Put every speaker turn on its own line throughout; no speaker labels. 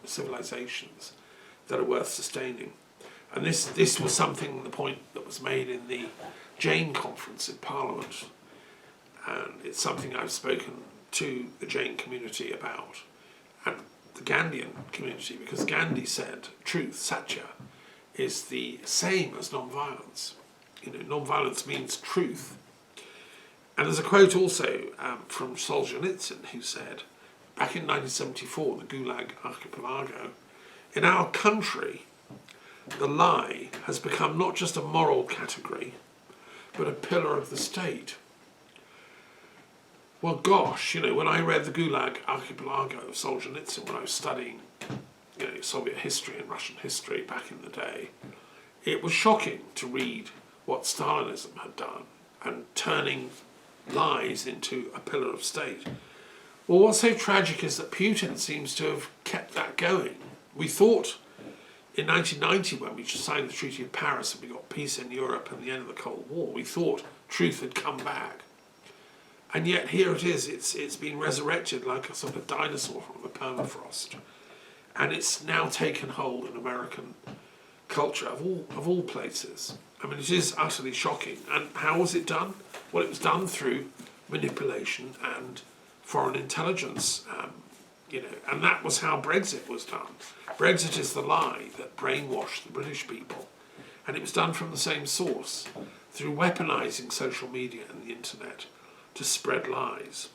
civilizations that are worth sustaining. And this was something, the point that was made in the Jain conference in Parliament, and it's something I've spoken to the Jain community about, and the Gandhian community, because Gandhi said truth, satya, is the same as non-violence. You know, non-violence means truth. And there's a quote also from Solzhenitsyn, who said, back in 1974, the Gulag Archipelago, in our country, the lie has become not just a moral category, but a pillar of the state. Well, gosh, you know, when I read the Gulag Archipelago of Solzhenitsyn when I was studying, you know, Soviet history and Russian history back in the day, it was shocking to read what Stalinism had done and turning lies into a pillar of state. Well, what's so tragic is that Putin seems to have kept that going. We thought in 1990, when we signed the Treaty of Paris and we got peace in Europe and the end of the Cold War, we thought truth had come back. And yet here it is, it's been resurrected like a sort of dinosaur from the permafrost. And it's now taken hold in American culture of all places. I mean, it is utterly shocking. And how was it done? Well, it was done through manipulation and foreign intelligence, you know, and that was how Brexit was done. Brexit is the lie that brainwashed the British people, and it was done from the same source, through weaponising social media and the internet to spread lies.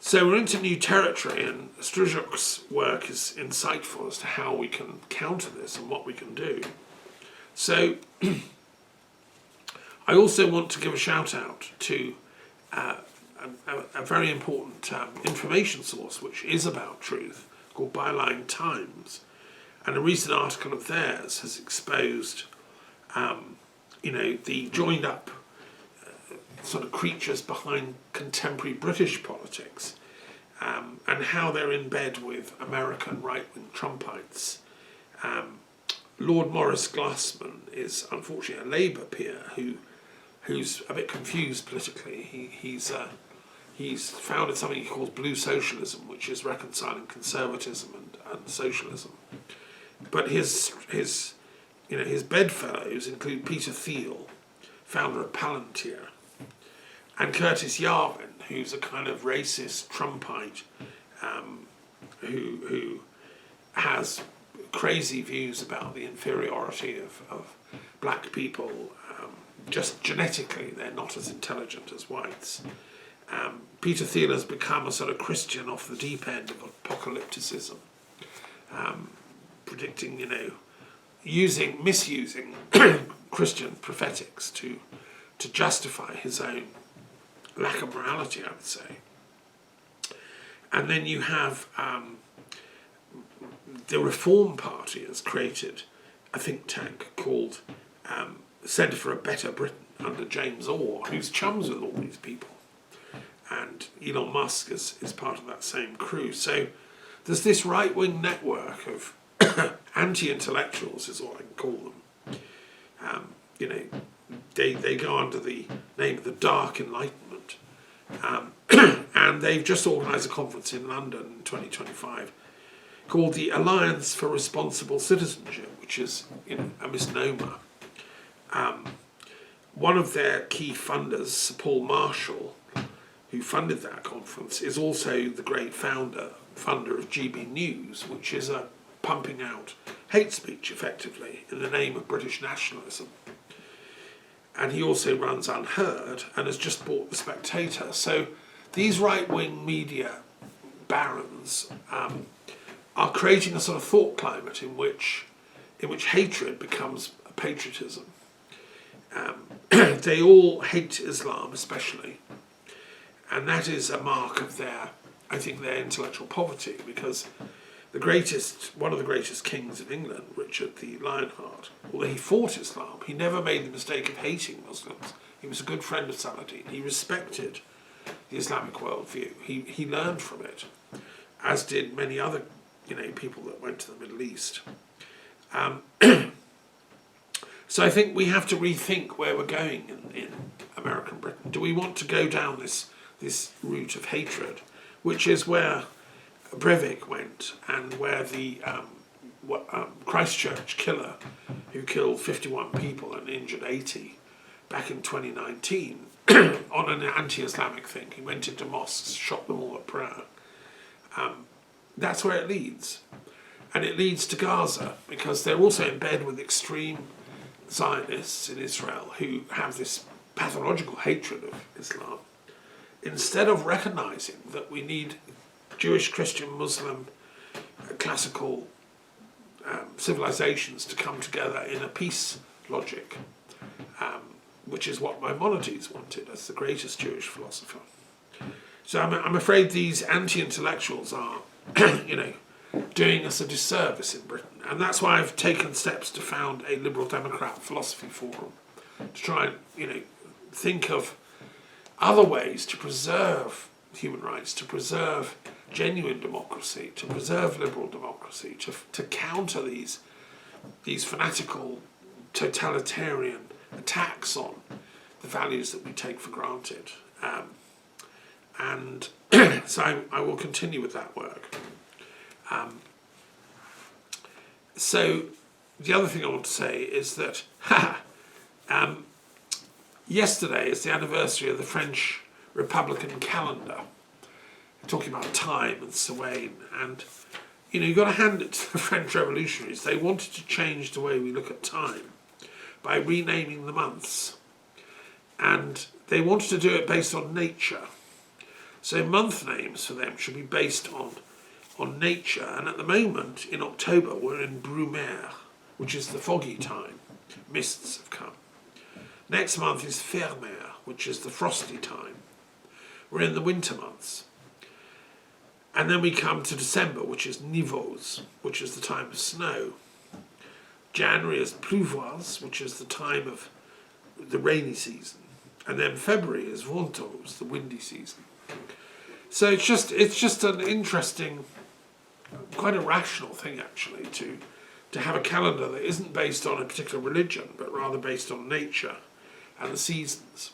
So we're into new territory, and Stryjok's work is insightful as to how we can counter this and what we can do. So I also want to give a shout out to a very important information source which is about truth, called Byline Times, and a recent article of theirs has exposed you know, the joined up sort of creatures behind contemporary British politics, and how they're in bed with American right-wing Trumpites. Lord Maurice Glassman is unfortunately a Labour peer who's a bit confused politically. He's founded something he calls blue socialism, which is reconciling conservatism and socialism. But his bedfellows include Peter Thiel, founder of Palantir, and Curtis Yarvin, who's a kind of racist Trumpite who has crazy views about the inferiority of black people. Just genetically, they're not as intelligent as whites. Peter Thiel has become a sort of Christian off the deep end of apocalypticism, predicting, you know, misusing Christian prophetics to justify his own lack of morality, I would say. And then you have the Reform Party has created a think tank called Centre for a Better Britain under James Orr, who's chums with all these people. And Elon Musk is part of that same crew. So there's this right-wing network of anti-intellectuals, is what I can call them. You know, they go under the name of the Dark Enlightenment. And they've just organised a conference in London in 2025 called the Alliance for Responsible Citizenship, which is, you know, a misnomer. One of their key funders, Sir Paul Marshall, who funded that conference, is also the great funder of GB News, which is pumping out hate speech, effectively, in the name of British nationalism. And he also runs Unheard and has just bought The Spectator. So these right-wing media barons are creating a sort of thought climate in which hatred becomes a patriotism. They all hate Islam, especially, and that is a mark of their intellectual poverty, because one of the greatest kings of England, Richard the Lionheart, although he fought Islam, he never made the mistake of hating Muslims. He was a good friend of Saladin. He respected the Islamic worldview. He learned from it, as did many other, you know, people that went to the Middle East. So I think we have to rethink where we're going in American Britain. Do we want to go down this route of hatred, which is where Breivik went, and where the Christchurch killer, who killed 51 people and injured 80 back in 2019 on an anti-Islamic thing. He went into mosques, shot them all at prayer. That's where it leads. And it leads to Gaza, because they're also in bed with extreme Zionists in Israel who have this pathological hatred of Islam. Instead of recognizing that we need Jewish, Christian, Muslim, classical civilizations to come together in a peace logic, which is what Maimonides wanted as the greatest Jewish philosopher. So I'm afraid these anti-intellectuals are, doing us a disservice in Britain. And that's why I've taken steps to found a Liberal Democrat philosophy forum, to try and, think of other ways to preserve human rights, to preserve genuine democracy, to preserve liberal democracy, to counter these fanatical, totalitarian attacks on the values that we take for granted. And so I will continue with that work. So the other thing I want to say is that yesterday is the anniversary of the French Republican calendar, talking about time and Samhain, and you've got to hand it to the French revolutionaries. They wanted to change the way we look at time by renaming the months, and they wanted to do it based on nature. So month names for them should be based on nature, and at the moment in October we're in Brumaire, which is the foggy time. Mists have come. Next month is Fermaire, which is the frosty time. We're in the winter months. And then we come to December, which is Nivose, which is the time of snow. January is Pluvoise, which is the time of the rainy season. And then February is Ventose, the windy season. So it's just an interesting, quite a rational thing actually, to have a calendar that isn't based on a particular religion, but rather based on nature and the seasons.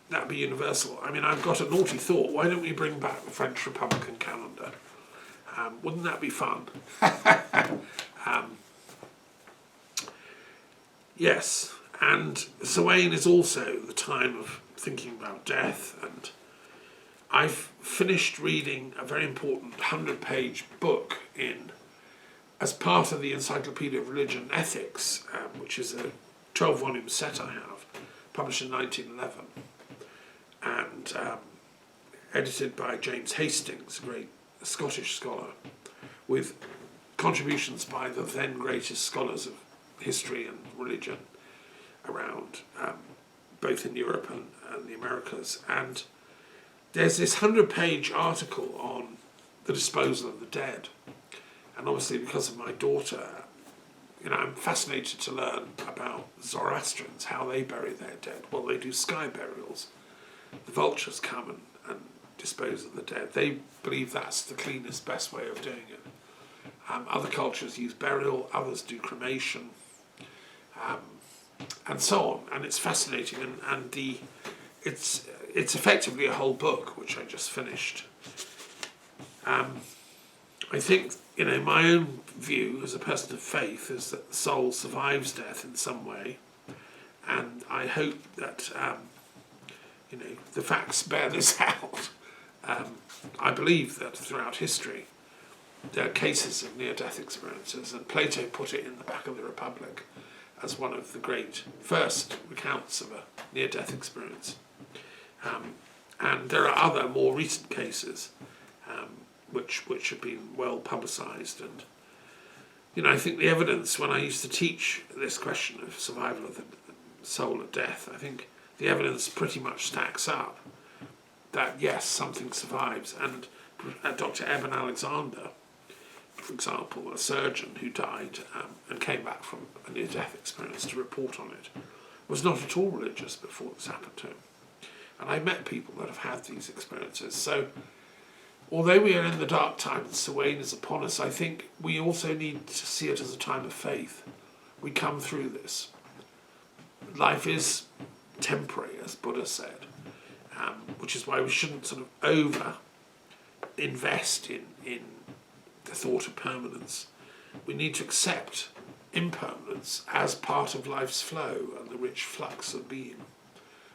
That'd be universal. I mean, I've got a naughty thought. Why don't we bring back the French Republican calendar? Wouldn't that be fun? Yes, and Samhain is also the time of thinking about death, and I've finished reading a very important 100-page book as part of the Encyclopedia of Religion and Ethics, which is a 12-volume set I have, published in 1911, and edited by James Hastings, a great Scottish scholar, with contributions by the then greatest scholars of history and religion around, both in Europe and the Americas. And there's this 100-page article on the disposal of the dead. And obviously, because of my daughter, I'm fascinated to learn about Zoroastrians, how they bury their dead. Well, they do sky burials. The vultures come and dispose of the dead. They believe that's the cleanest, best way of doing it. Other cultures use burial, others do cremation, and so on. And it's fascinating, and it's effectively a whole book, which I just finished. I think, my own view as a person of faith is that the soul survives death in some way, and I hope that the facts bear this out. I believe that throughout history there are cases of near-death experiences, and Plato put it in the back of the Republic as one of the great first recounts of a near-death experience. And there are other more recent cases which have been well publicised, and I think the evidence, when I used to teach this question of survival of the soul at death, I think the evidence pretty much stacks up that yes, something survives. And Dr Eben Alexander, for example, a surgeon who died and came back from a near-death experience to report on it, was not at all religious before this happened to him. And I met people that have had these experiences. So although we are in the dark time and Samhain is upon us, I think we also need to see it as a time of faith. We come through this. Life is temporary, as Buddha said, which is why we shouldn't sort of over-invest in the thought of permanence. We need to accept impermanence as part of life's flow and the rich flux of being.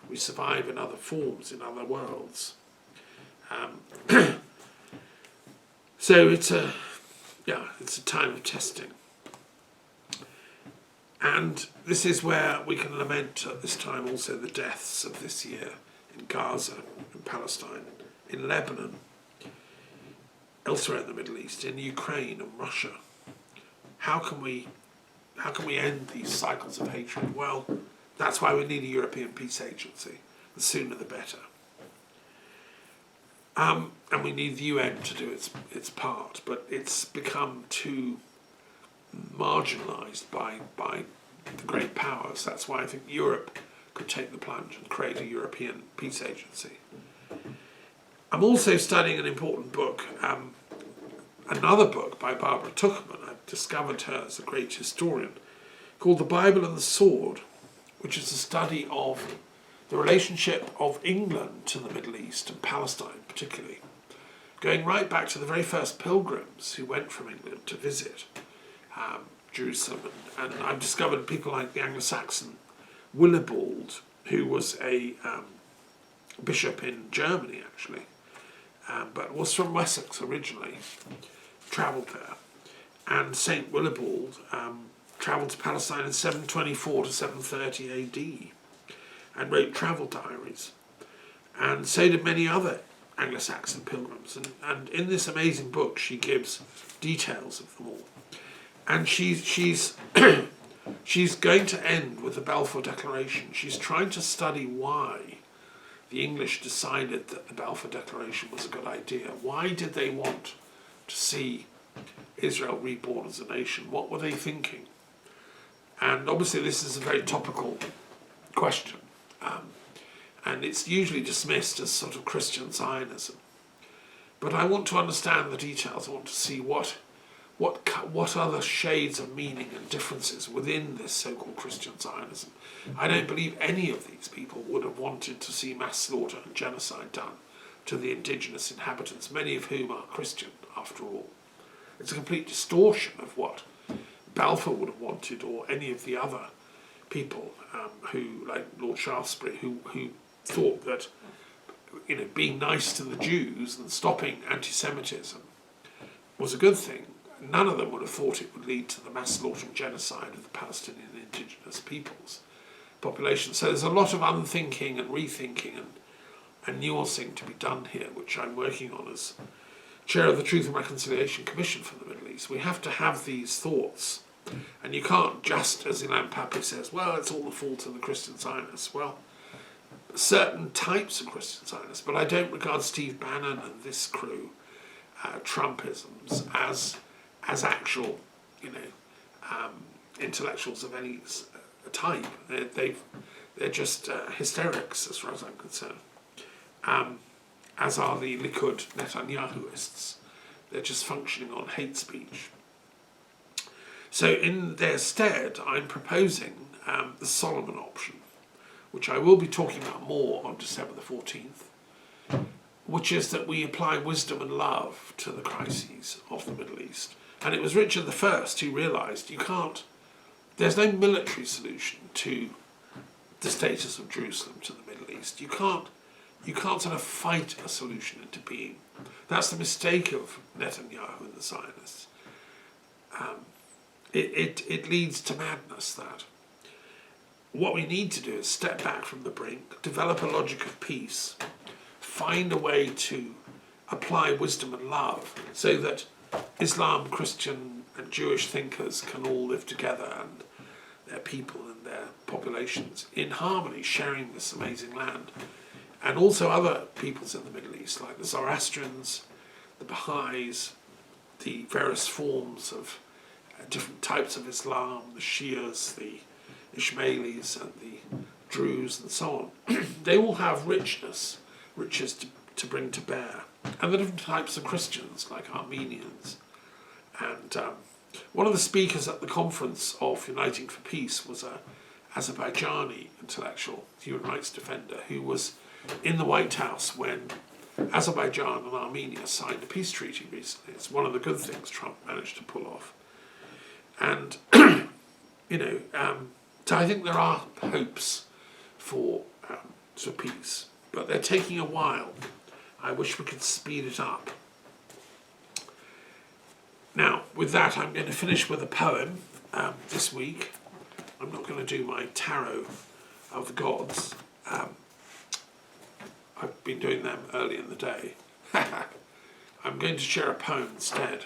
We survive in other forms, in other worlds. So it's a time of testing. And this is where we can lament at this time also the deaths of this year in Gaza, in Palestine, in Lebanon, elsewhere in the Middle East, in Ukraine and Russia. How can we end these cycles of hatred? Well, that's why we need a European peace agency. The sooner the better. And we need the UN to do its part, but it's become too marginalised by the great powers. That's why I think Europe could take the plunge and create a European peace agency. I'm also studying an important book, another book by Barbara Tuchman. I've discovered her as a great historian, called The Bible and the Sword, which is a study of the relationship of England to the Middle East and Palestine particularly, going right back to the very first pilgrims who went from England to visit Jerusalem. And I've discovered people like the Anglo-Saxon Willibald, who was a bishop in Germany actually, but was from Wessex originally, travelled there. And St. Willibald travelled to Palestine in 724 to 730 AD and wrote travel diaries. And so did many other Anglo-Saxon pilgrims. And in this amazing book she gives details of them all. And she's going to end with the Balfour Declaration. She's trying to study why the English decided that the Balfour Declaration was a good idea. Why did they want to see Israel reborn as a nation? What were they thinking? And obviously this is a very topical question. And it's usually dismissed as sort of Christian Zionism. But I want to understand the details. I want to see what other shades of meaning and differences within this so-called Christian Zionism. I don't believe any of these people would have wanted to see mass slaughter and genocide done to the indigenous inhabitants, many of whom are Christian, after all. It's a complete distortion of what Balfour would have wanted, or any of the other people who, like Lord Shaftesbury, who thought that, being nice to the Jews and stopping anti-Semitism was a good thing. None of them would have thought it would lead to the mass slaughter and genocide of the Palestinian indigenous peoples population. So there's a lot of unthinking and rethinking and nuancing to be done here, which I'm working on as chair of the Truth and Reconciliation Commission for the Middle East. We have to have these thoughts, and you can't just, as Ilan Pappé says, well, it's all the fault of the Christian Zionists. Well, certain types of Christian Zionists, but I don't regard Steve Bannon and this crew, Trumpisms, as actual, intellectuals of any type. They're just hysterics, as far as I'm concerned. As are the Likud Netanyahuists. They're just functioning on hate speech. So in their stead, I'm proposing the Solomon option, which I will be talking about more on December the 14th, which is that we apply wisdom and love to the crises of the Middle East. And it was Richard I who realised there's no military solution to the status of Jerusalem to the Middle East. You can't sort of fight a solution into being. That's the mistake of Netanyahu and the Zionists. It leads to madness, that. What we need to do is step back from the brink, develop a logic of peace, find a way to apply wisdom and love so that Islam, Christian and Jewish thinkers can all live together, and their people and their populations in harmony, sharing this amazing land. And also other peoples in the Middle East, like the Zoroastrians, the Baha'is, the various forms of different types of Islam, the Shias, the Ismailis and the Druze and so on. They all have riches to bring to bear. And the different types of Christians, like Armenians. And one of the speakers at the conference of Uniting for Peace was a Azerbaijani intellectual, human rights defender, who was in the White House when Azerbaijan and Armenia signed a peace treaty recently. It's one of the good things Trump managed to pull off. And, so I think there are hopes for peace, but they're taking a while. I wish we could speed it up. Now, with that, I'm going to finish with a poem this week. I'm not going to do my tarot of the gods. I've been doing them early in the day. I'm going to share a poem instead.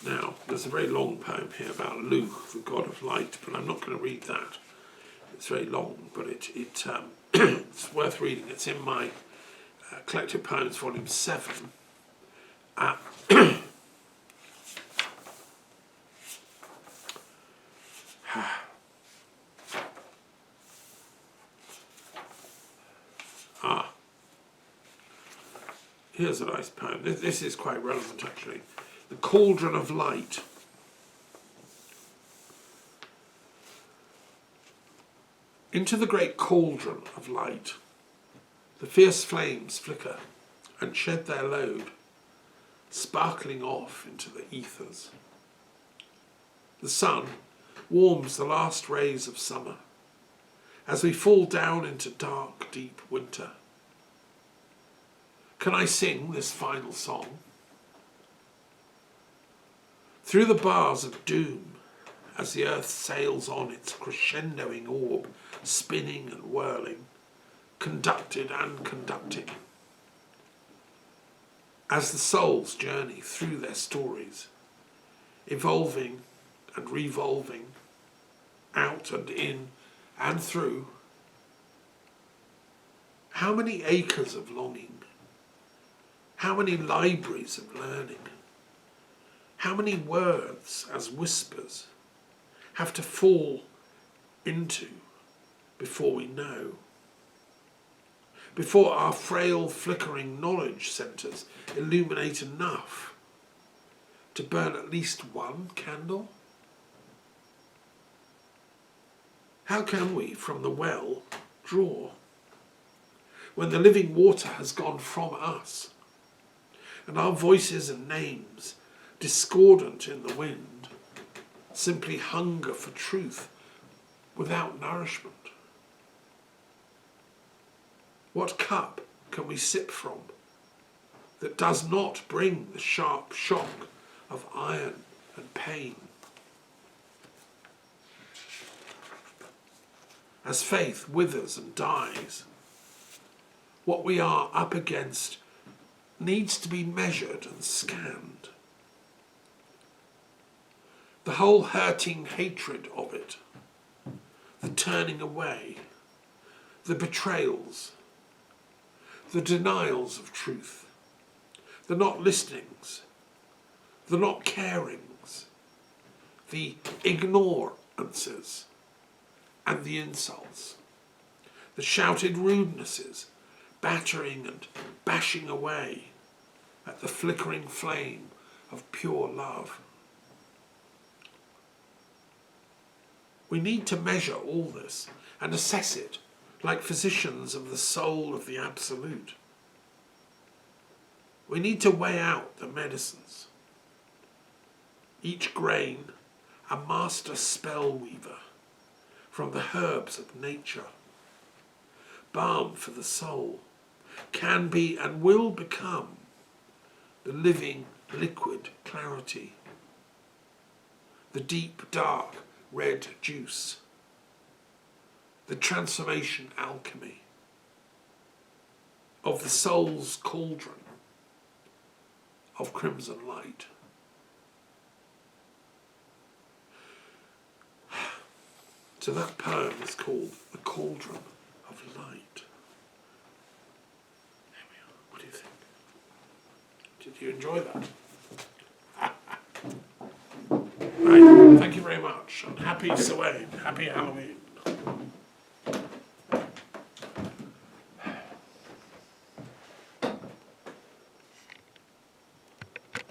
Now, there's a very long poem here about Lu, the god of light, but I'm not going to read that. It's very long, but it's worth reading. It's in my Collected Poems, Volume 7. Here's a nice poem. This is quite relevant, actually. The Cauldron of Light. Into the great cauldron of light, the fierce flames flicker and shed their load, sparkling off into the ethers. The sun warms the last rays of summer as we fall down into dark, deep winter. Can I sing this final song? Through the bars of doom, as the earth sails on its crescendoing orb, spinning and whirling, conducted and conducting. As the souls journey through their stories, evolving and revolving, out and in and through, how many acres of longing, how many libraries of learning, how many words as whispers have to fall into before we know, before our frail flickering knowledge centres illuminate enough to burn at least one candle? How can we from the well draw when the living water has gone from us and our voices and names, discordant in the wind, simply hunger for truth without nourishment? What cup can we sip from that does not bring the sharp shock of iron and pain? As faith withers and dies, what we are up against needs to be measured and scanned. The whole hurting hatred of it, the turning away, the betrayals, the denials of truth, the not listenings, the not carings, the ignorances and the insults, the shouted rudenesses, battering and bashing away at the flickering flame of pure love. We need to measure all this and assess it like physicians of the soul of the Absolute. We need to weigh out the medicines. Each grain a master spell weaver from the herbs of nature. Balm for the soul can be and will become the living liquid clarity, the deep dark red juice, the transformation alchemy of the soul's cauldron of crimson light. So that poem is called The Cauldron of Light. There we are. What do you think? Did you enjoy that? Right, thank you very much, and happy Samhain, happy Halloween.